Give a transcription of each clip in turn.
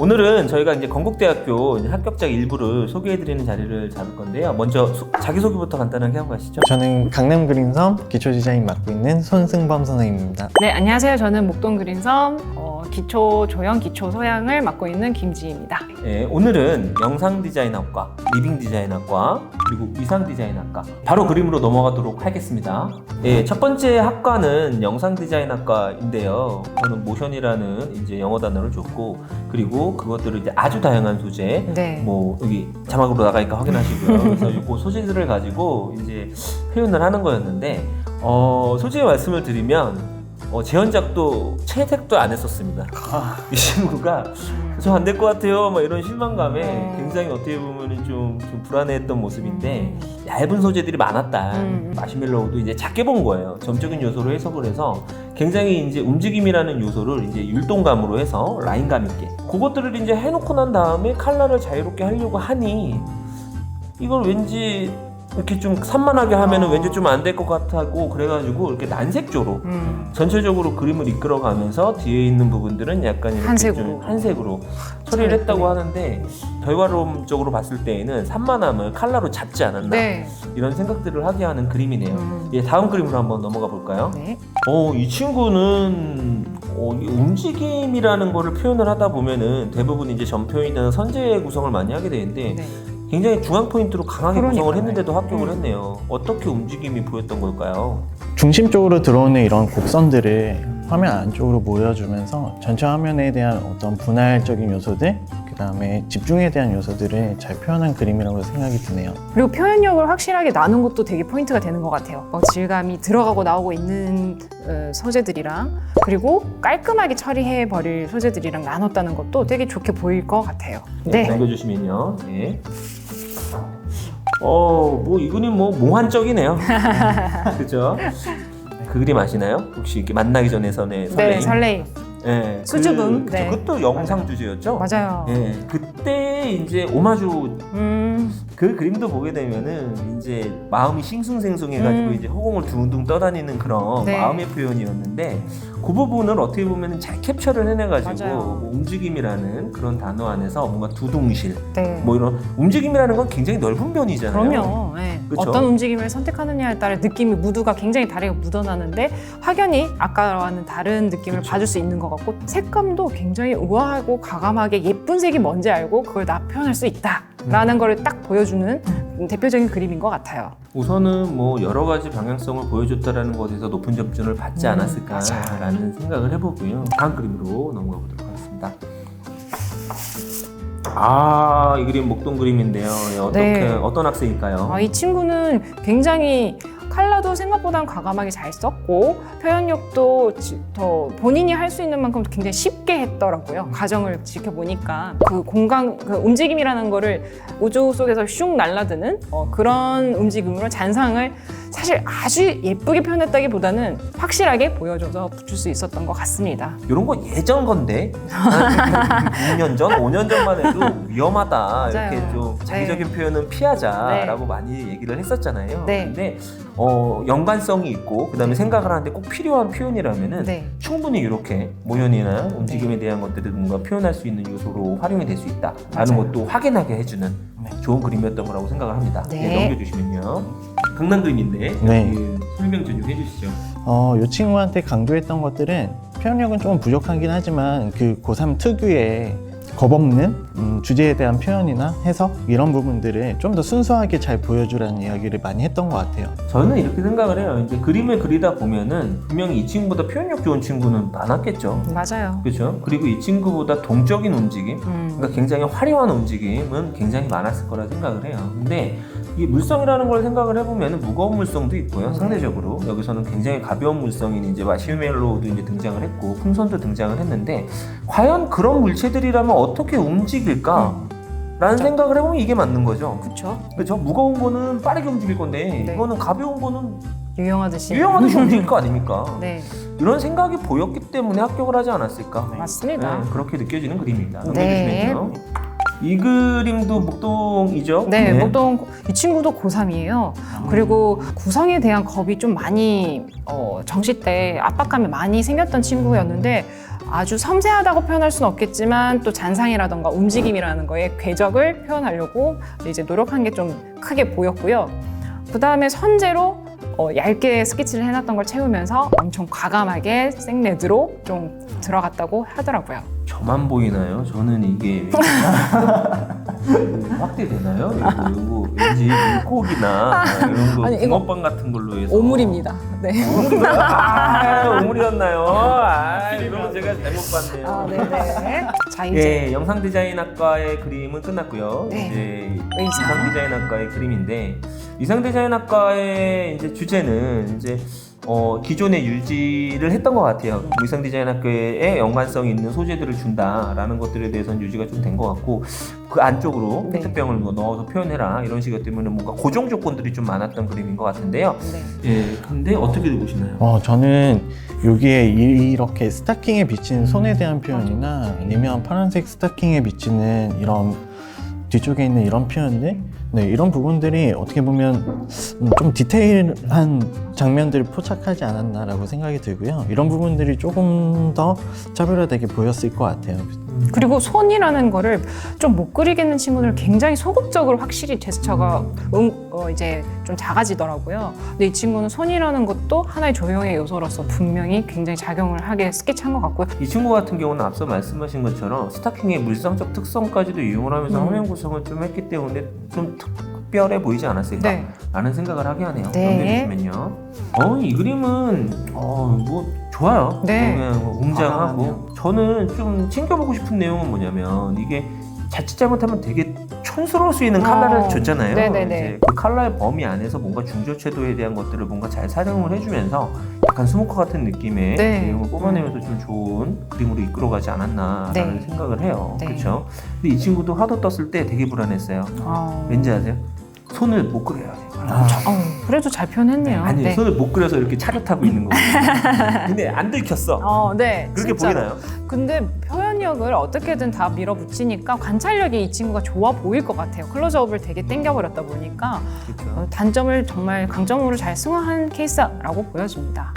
오늘은 저희가 이제 건국대학교 이제 합격자 일부를 소개해드리는 자리를 잡을 건데요. 먼저 자기소개부터 간단하게 하고 가시죠. 저는 강남 그린섬 기초 디자인 맡고 있는 손승범 선생님입니다. 네, 안녕하세요. 저는 목동 그린섬 기초 조형, 기초 소양을 맡고 있는 김지희입니다. 네, 오늘은 영상 디자인학과, 리빙 디자인학과, 그리고 위상 디자인학과 바로 그림으로 넘어가도록 하겠습니다. 네, 첫 번째 학과는 영상 디자인학과인데요. 저는 모션이라는 이제 영어 단어를 줬고, 그리고 그것들을 이제 아주 다양한 소재, 네. 뭐 여기 자막으로 나가니까 확인하시고요. 그래서 이 소재들을 가지고 이제 표현을 하는 거였는데, 솔직히 말씀을 드리면. 재현작도 채택도 안 했었습니다. 이 친구가 저 안 될 것 같아요 막 이런 실망감에 굉장히 어떻게 보면 좀 불안해했던 모습인데 얇은 소재들이 많았다. 마시멜로우도 이제 작게 본 거예요. 점적인 요소로 해석을 해서 굉장히 이제 움직임이라는 요소를 이제 율동감으로 해서 라인감 있게 그것들을 이제 해놓고 난 다음에 컬러를 자유롭게 하려고 하니 이걸 왠지 이렇게 좀 산만하게 하면은 왠지 좀 안 될 것 같고 그래가지고 이렇게 난색조로 전체적으로 그림을 이끌어가면서 뒤에 있는 부분들은 약간 이렇게 좀 한색으로 처리를 했다고 하는데 결과론적으로 봤을 때에는 산만함을 컬러로 잡지 않았나 네. 이런 생각들을 하게 하는 그림이네요. 예, 다음 그림으로 한번 넘어가 볼까요? 네. 이 친구는 이 움직임이라는 거를 표현을 하다 보면은 대부분 이제 점표이나 선제 구성을 많이 하게 되는데 네. 굉장히 중앙 포인트로 강하게 구성을 그러니까요. 했는데도 합격을 했네요. 어떻게 움직임이 보였던 걸까요? 중심 쪽으로 들어오는 이런 곡선들을 화면 안쪽으로 보여주면서 전체 화면에 대한 어떤 분할적인 요소들, 그 다음에 집중에 대한 요소들을 잘 표현한 그림이라고 생각이 드네요. 그리고 표현력을 확실하게 나눈 것도 되게 포인트가 되는 것 같아요. 질감이 들어가고 나오고 있는 소재들이랑 그리고 깔끔하게 처리해버릴 소재들이랑 나눴다는 것도 되게 좋게 보일 것 같아요. 네. 네. 넘겨주시면요. 네. 뭐 이 그림 뭐 몽환적이네요. 그죠? 그 그림 아시나요? 혹시 이렇게 만나기 전에선의 설레임? 네, 설레임. 네, 수줍음. 그쵸, 네. 그것도 영상 주제였죠? 맞아요. 네, 그때 이제 오마주 그 그림도 보게 되면은 이제 마음이 싱숭생숭해가지고 이제 허공을 둥둥 떠다니는 그런 네. 마음의 표현이었는데 그 부분을 어떻게 보면 잘 캡처를 해내가지고 맞아요. 뭐 움직임이라는 그런 단어 안에서 뭔가 두둥실 네. 뭐 이런 움직임이라는 건 굉장히 넓은 변이잖아요. 그럼요. 네. 그쵸? 어떤 움직임을 선택하느냐에 따라 느낌이 무드가 굉장히 다르게 묻어나는데 확연히 아까와는 다른 느낌을 그쵸. 받을 수 있는 것 같고 색감도 굉장히 우아하고 과감하게 예쁜 색이 뭔지 알고 그걸 나 표현할 수 있다라는 걸 딱 보여주는 대표적인 그림인 것 같아요. 우선은 뭐 여러 가지 방향성을 보여줬다라는 것에서 높은 점수를 받지 않았을까라는 생각을 해보고요. 다음 그림으로 넘어가 보도록 하겠습니다. 이 그림 목동 그림인데요. 네. 어떤 학생일까요? 이 친구는 굉장히 컬러도 생각보다 과감하게 잘 썼고 표현력도 더 본인이 할 수 있는 만큼 굉장히 쉽게 했더라고요. 과정을 지켜보니까 그 공간, 그 움직임이라는 거를 우주 속에서 슉 날라드는 그런 움직임으로 잔상을 사실 아주 예쁘게 표현했다기보다는 확실하게 보여줘서 붙일 수 있었던 것 같습니다. 이런 거 예전 건데 한 6년 전, 5년 전만 해도 위험하다. 맞아요. 이렇게 좀 자기적인 표현은 피하자라고 많이 얘기를 했었잖아요. 네. 근데 연관성이 있고 그다음에 생각을 하는데 꼭 필요한 표현이라면은 네. 충분히 이렇게 모션이나 움직임에 대한 것들을 뭔가 표현할 수 있는 요소로 활용이 될 수 있다라는 맞아요. 것도 확인하게 해주는 좋은 그림이었던 거라고 생각을 합니다. 네. 넘겨주시면요. 강남 그림인데 네. 설명 좀 해주시죠. 이 친구한테 강조했던 것들은 표현력은 조금 부족하긴 하지만 그 고3 특유의 겁없는 주제에 대한 표현이나 해석 이런 부분들을 좀 더 순수하게 잘 보여주라는 이야기를 많이 했던 것 같아요. 저는 이렇게 생각을 해요. 이제 그림을 그리다 보면은 분명히 이 친구보다 표현력 좋은 친구는 많았겠죠. 맞아요. 그렇죠. 그리고 이 친구보다 동적인 움직임, 그러니까 굉장히 화려한 움직임은 굉장히 많았을 거라 생각을 해요. 근데 이 물성이라는 걸 생각을 해보면 무거운 물성도 있고요. 상대적으로 여기서는 굉장히 가벼운 물성인 이제 마시멜로우도 이제 등장을 했고 풍선도 등장을 했는데 과연 그런 물체들이라면 어떻게 움직일까? 라는 생각을 해보면 이게 맞는 거죠. 그렇죠. 그렇죠. 무거운 거는 빠르게 움직일 건데 네. 이거는 가벼운 거는 유용하듯이. 움직일 거 아닙니까? 네. 이런 생각이 보였기 때문에 합격을 하지 않았을까? 맞습니다. 네, 그렇게 느껴지는 그림입니다. 네. 넘겨주시면요. 이 그림도 목동이죠? 네, 목동 이 친구도 고3이에요. 그리고 구성에 대한 겁이 좀 많이 정시 때 압박감이 많이 생겼던 친구였는데 아주 섬세하다고 표현할 수는 없겠지만 또 잔상이라던가 움직임이라는 거에 궤적을 표현하려고 이제 노력한 게 좀 크게 보였고요. 그 다음에 선재로 얇게 스케치를 해놨던 걸 채우면서 엄청 과감하게 생레드로 좀 들어갔다고 하더라고요. 저만 보이나요? 저는 이게 확대되나요? 이거 왠지 물고기나 이런 거 아니, 이거 붕어빵 같은 걸로 해서 오물입니다. 네. 오물이었나요? 이러면 제가 잘못 봤네요. 아, 네네. 자, 이제 예, 영상 디자인학과의 그림은 끝났고요. 네. 이제 의상. 의상 디자인학과의 그림인데 의상 디자인학과의 이제 주제는 이제 기존에 유지를 했던 것 같아요. 의상 디자인학교에 연관성 있는 소재들을 준다라는 것들에 대해서는 유지가 좀 된 것 같고 그 안쪽으로 네. 페트병을 뭐 넣어서 표현해라 이런 식이기 때문에 뭔가 고정 조건들이 좀 많았던 그림인 것 같은데요. 네. 예, 근데 어떻게 보시나요? 저는 여기에 이렇게 스타킹에 비치는 손에 대한 표현이나 아니면 파란색 스타킹에 비치는 이런 뒤쪽에 있는 이런 표현들, 네, 이런 부분들이 어떻게 보면 좀 디테일한 장면들을 포착하지 않았나라고 생각이 들고요. 이런 부분들이 조금 더 차별화되게 보였을 것 같아요. 그리고 손이라는 거를 좀 못 그리겠는 친구들 굉장히 소극적으로 확실히 제스처가 이제 좀 작아지더라고요. 근데 이 친구는 손이라는 것도 하나의 조형의 요소로서 분명히 굉장히 작용을 하게 스케치한 것 같고요. 이 친구 같은 경우는 앞서 말씀하신 것처럼 스타킹의 물상적 특성까지도 이용을 하면서 화면 구성을 좀 했기 때문에 좀 특별해 보이지 않았을까? 네. 라는 생각을 하게 하네요. 네. 넘겨주시면요. 이 그림은 뭐 좋아요. 네. 그냥 웅장하고 저는 좀 챙겨보고 싶은 내용은 뭐냐면 이게 자칫 잘못하면 되게 촌스러울 수 있는 컬러를 줬잖아요. 네네네. 이제 그 컬러의 범위 안에서 뭔가 중저채도에 대한 것들을 뭔가 잘 사용을 해주면서 약간 스모커 같은 느낌의 네. 내용을 뽑아내면서 좀 좋은 그림으로 이끌어가지 않았나라는 네. 생각을 해요. 네. 그렇죠? 근데 이 친구도 화도 떴을 때 되게 불안했어요. 왠지 아세요? 손을 못 그려요. 그래도 잘 표현했네요. 아니 네. 손을 못 그려서 이렇게 차렷하고 있는 거예요. 근데 안 들켰어. 네. 그렇게 진짜로. 보이나요? 근데 표현력을 어떻게든 다 밀어붙이니까 관찰력이 이 친구가 좋아 보일 것 같아요. 클로즈업을 되게 땡겨버렸다 보니까 그렇죠. 단점을 정말 강점으로 잘 승화한 케이스라고 보여집니다.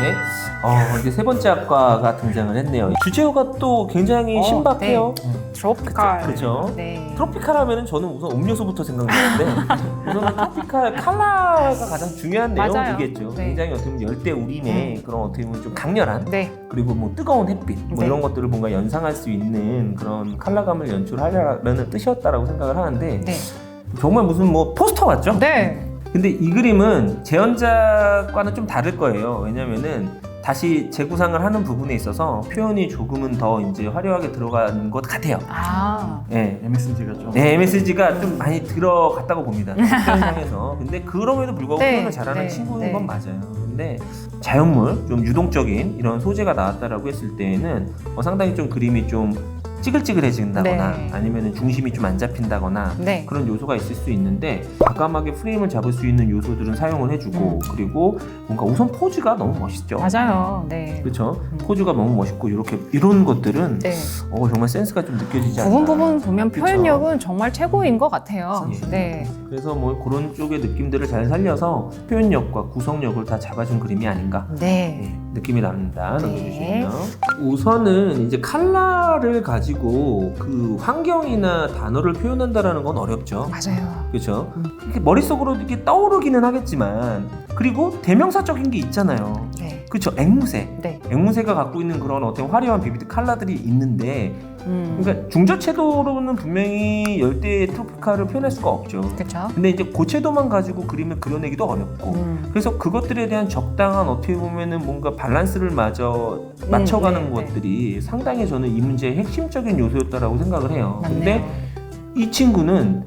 네. 이제 세 번째 학과가 등장을 했네요. 주제어가 또 굉장히 신박해요. 트로피칼. 그렇죠. 네. 트로피칼 하면은 저는 우선 음료수부터 생각나는데 우선 트로피칼 컬러가 가장 중요한 맞아요. 내용이겠죠. 네. 굉장히 어떻게 보면 열대 우림의 그런 어떻게 보면 좀 강렬한 네. 그리고 뭐 뜨거운 햇빛 뭐 네. 이런 것들을 뭔가 연상할 수 있는 그런 컬러감을 연출하려는 뜻이었다라고 생각을 하는데 네. 정말 무슨 뭐 포스터 같죠? 네. 근데 이 그림은 재현작과는 좀 다를 거예요. 왜냐면은 다시 재구상을 하는 부분에 있어서 표현이 조금은 더 이제 화려하게 들어간 것 같아요. 네. MSG가 좀 네, MSG가 좀 많이 들어갔다고 봅니다. 표현상에서. 근데 그럼에도 불구하고 네, 표현을 잘하는 네, 친구인 네. 건 맞아요. 근데 자연물, 좀 유동적인 이런 소재가 나왔다라고 했을 때에는 상당히 좀 그림이 좀 찌글찌글해진다거나 네. 아니면 중심이 좀 안 잡힌다거나 네. 그런 요소가 있을 수 있는데 과감하게 프레임을 잡을 수 있는 요소들은 사용을 해주고 그리고 뭔가 우선 포즈가 너무 멋있죠. 맞아요. 네. 그렇죠. 포즈가 너무 멋있고 이렇게 이런 것들은 네. 정말 센스가 좀 느껴지지 않나. 부분 보면 그쵸. 표현력은 정말 최고인 것 같아요. 예. 네. 그래서 뭐 그런 쪽의 느낌들을 잘 살려서 표현력과 구성력을 다 잡아준 그림이 아닌가 네. 느낌이 납니다. 네. 넘겨주시면요. 우선은 이제 컬러를 가지고 그 환경이나 단어를 표현한다라는 건 어렵죠. 맞아요. 그렇죠. 이렇게 머릿속으로 이렇게 떠오르기는 하겠지만 그리고 대명사적인 게 있잖아요. 네. 그렇죠. 앵무새. 네. 앵무새가 갖고 있는 그런 어떤 화려한 비비드 컬러들이 있는데 그러니까 중저채도로는 분명히 열대 트로피칼을 표현할 수가 없죠. 그렇죠. 근데 이제 고채도만 가지고 그림을 그려내기도 어렵고 그래서 그것들에 대한 적당한 어떻게 보면은 뭔가 밸런스를 맞춰가는 네, 것들이 상당히 저는 이 문제의 핵심적인 요소였다라고 생각을 해요. 맞네요. 근데 이 친구는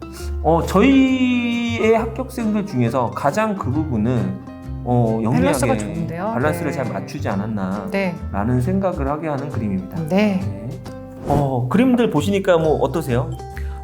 저희의 합격생들 중에서 가장 그 부분은 밸런스가 영리하게 좋은데요? 밸런스를 네. 잘 맞추지 않았나라는 네. 생각을 하게 하는 그림입니다. 네. 네. 그림들 보시니까 뭐 어떠세요?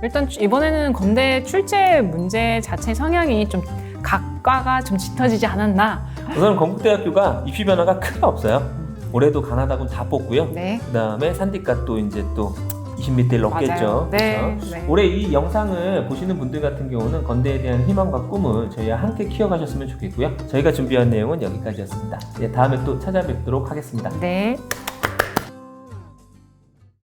일단 이번에는 건대 출제 문제 자체 성향이 좀 각과가 좀 짙어지지 않았나. 우선 건국대학교가 입시 변화가 크게 없어요. 올해도 가나다군 다 뽑고요. 네. 그다음에 산디과 또 이제 또 20m를 넣겠죠. 맞아요. 네. 그렇죠? 네. 올해 이 영상을 보시는 분들 같은 경우는 건대에 대한 희망과 꿈을 저희와 함께 키워가셨으면 좋겠고요. 저희가 준비한 내용은 여기까지였습니다. 다음에 또 찾아뵙도록 하겠습니다. 네.